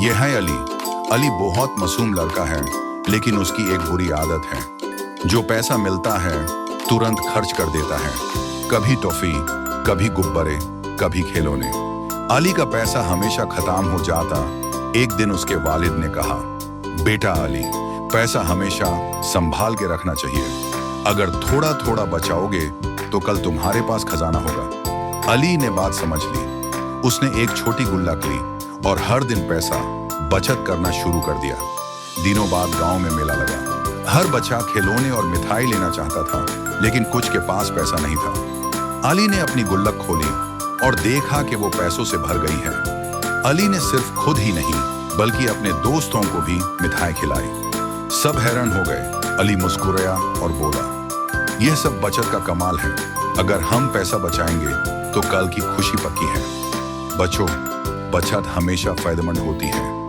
ये है अली। अली बहुत मासूम लड़का है, लेकिन उसकी एक बुरी आदत है। जो पैसा मिलता है तुरंत खर्च कर देता है। कभी टॉफी, कभी गुब्बारे, कभी खिलौने। अली का पैसा हमेशा खत्म हो जाता। एक दिन उसके वालिद ने कहा, बेटा अली, पैसा हमेशा संभाल के रखना चाहिए। अगर थोड़ा थोड़ा बचाओगे तो कल तुम्हारे पास खजाना होगा। अली ने बात समझ ली। उसने एक छोटी गुल्लक ली और हर दिन पैसा बचत करना शुरू कर दिया। दिनों बाद गांव में मेला लगा। हर बच्चा खिलौने और मिठाई लेना चाहता था, लेकिन कुछ के पास पैसा नहीं था। अली ने अपनी गुल्लक खोली और देखा कि वो पैसों से भर गई है। अली ने सिर्फ खुद ही नहीं बल्कि अपने दोस्तों को भी मिठाई खिलाई। सब हैरान हो गए। अली मुस्कुराया और बोला, यह सब बचत का कमाल है। अगर हम पैसा बचाएंगे तो कल की खुशी पक्की है। बच्चों, बचत हमेशा फायदेमंद होती है।